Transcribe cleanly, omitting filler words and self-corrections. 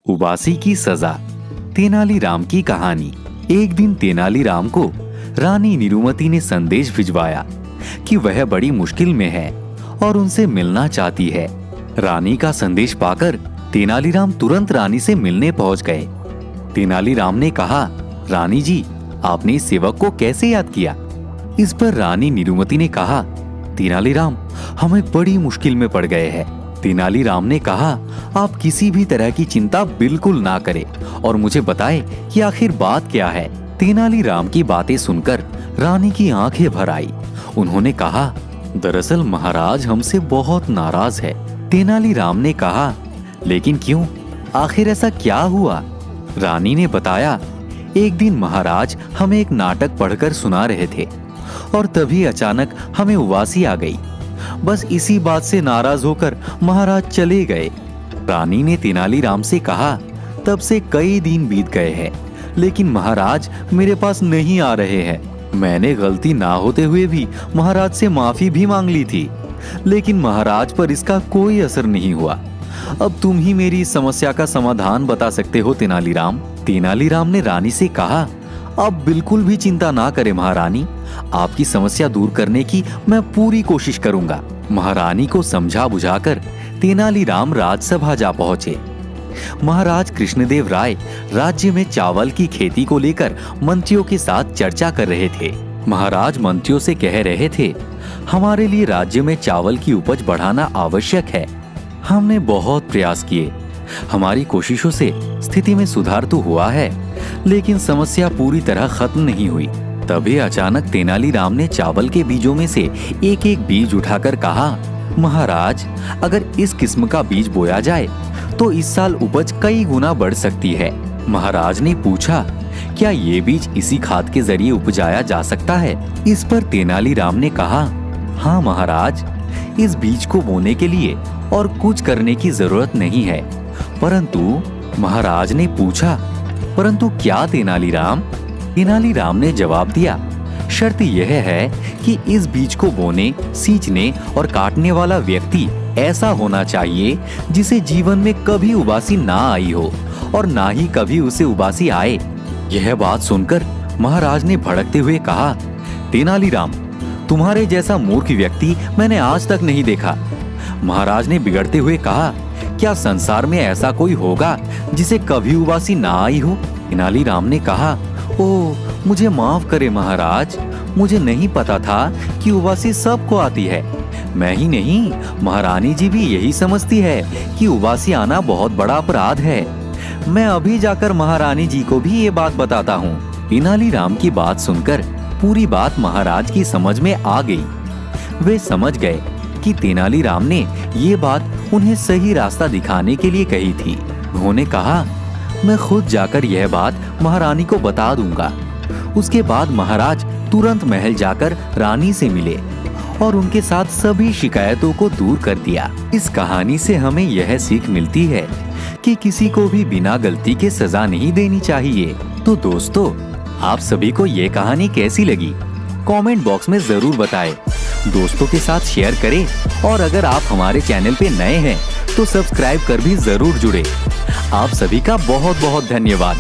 उबासी की सजा। तेनालीराम की कहानी। एक दिन तेनालीराम को रानी नीलूमती ने संदेश भिजवाया कि वह बड़ी मुश्किल में है और उनसे मिलना चाहती है। रानी का संदेश पाकर तेनालीराम तुरंत रानी से मिलने पहुंच गए। तेनालीराम ने कहा, रानी जी, आपने इस सेवक को कैसे याद किया? इस पर रानी नीलूमती ने कहा, तेनालीराम, हम एक बड़ी मुश्किल में पड़ गए हैं। तेनालीराम ने कहा, आप किसी भी तरह की चिंता बिल्कुल ना करें और मुझे बताएं कि आखिर बात क्या है। तेनालीराम की बातें सुनकर रानी की आंखें भर आई। उन्होंने कहा, दरअसल महाराज हमसे बहुत नाराज है। तेनालीराम ने कहा, लेकिन क्यों? आखिर ऐसा क्या हुआ? रानी ने बताया, एक दिन महाराज हमें एक नाटक पढ़कर सुना रहे थे और तभी अचानक हमें उबासी आ गई। बस इसी बात से नाराज होकर महाराज चले गए। रानी ने तेनालीराम से कहा, तब से कई दिन बीत गए हैं, लेकिन महाराज मेरे पास नहीं आ रहे हैं। मैंने गलती ना होते हुए भी महाराज से माफी भी मांग ली थी, लेकिन महाराज पर इसका कोई असर नहीं हुआ। अब तुम ही मेरी इस समस्या का समाधान बता सकते हो तेनालीराम। तेनालीराम ने रानी से कहा, आप बिल्कुल भी चिंता ना करें महारानी, आपकी समस्या दूर करने की मैं पूरी कोशिश करूंगा। महारानी को समझा बुझाकर तेनालीराम राजसभा जा पहुंचे। महाराज कृष्णदेव राय राज्य में चावल की खेती को लेकर मंत्रियों के साथ चर्चा कर रहे थे। महाराज मंत्रियों से कह रहे थे, हमारे लिए राज्य में चावल की उपज बढ़ाना आवश्यक है। हमने बहुत प्रयास किए, हमारी कोशिशों से स्थिति में सुधार तो हुआ है, लेकिन समस्या पूरी तरह खत्म नहीं हुई। तभी अचानक तेनालीराम ने चावल के बीजों में से एक एक बीज उठाकर कहा, महाराज, अगर इस किस्म का बीज बोया जाए तो इस साल उपज कई गुना बढ़ सकती है। महाराज ने पूछा, क्या ये बीज इसी खाद के जरिए उपजाया जा सकता है? इस पर तेनालीराम ने कहा, हाँ महाराज, इस बीज को बोने के लिए और कुछ करने की जरूरत नहीं है। परंतु महाराज ने पूछा, परंतु क्या तेनालीराम? तेनालीराम ने जवाब दिया, शर्त यह है कि इस बीज को बोने, सींचने और काटने वाला व्यक्ति ऐसा होना चाहिए जिसे जीवन में कभी उबासी ना आई हो और ना ही कभी उसे उबासी आए। यह बात सुनकर महाराज ने भड़कते हुए कहा, तेनालीराम, तुम्हारे जैसा मूर्ख व्यक्ति मैंने आज तक नहीं देखा। महाराज ने बिगड़ते हुए कहा, क्या संसार में ऐसा कोई होगा जिसे कभी उबासी ना आई हो? तेनालीराम ने कहा, ओह, मुझे माफ करे महाराज, मुझे नहीं पता था कि उबासी सबको आती है। मैं ही नहीं, महारानी जी भी यही समझती है कि उबासी आना बहुत बड़ा अपराध है। मैं अभी जाकर महारानी जी को भी ये बात बताता हूँ। तेनालीराम की बात सुनकर पूरी बात महाराज की समझ में आ गई। वे समझ गए कि तेनालीराम ने ये बात उन्हें सही रास्ता दिखाने के लिए कही थी। उन्होंने कहा, मैं खुद जाकर यह बात महारानी को बता दूंगा। उसके बाद महाराज तुरंत महल जाकर रानी से मिले और उनके साथ सभी शिकायतों को दूर कर दिया। इस कहानी से हमें यह सीख मिलती है कि किसी को भी बिना गलती के सजा नहीं देनी चाहिए। तो दोस्तों, आप सभी को ये कहानी कैसी लगी? कमेंट बॉक्स में जरूर बताएं। दोस्तों के साथ शेयर करें और अगर आप हमारे चैनल पे नए हैं तो सब्सक्राइब कर भी जरूर जुड़े। आप सभी का बहुत बहुत धन्यवाद।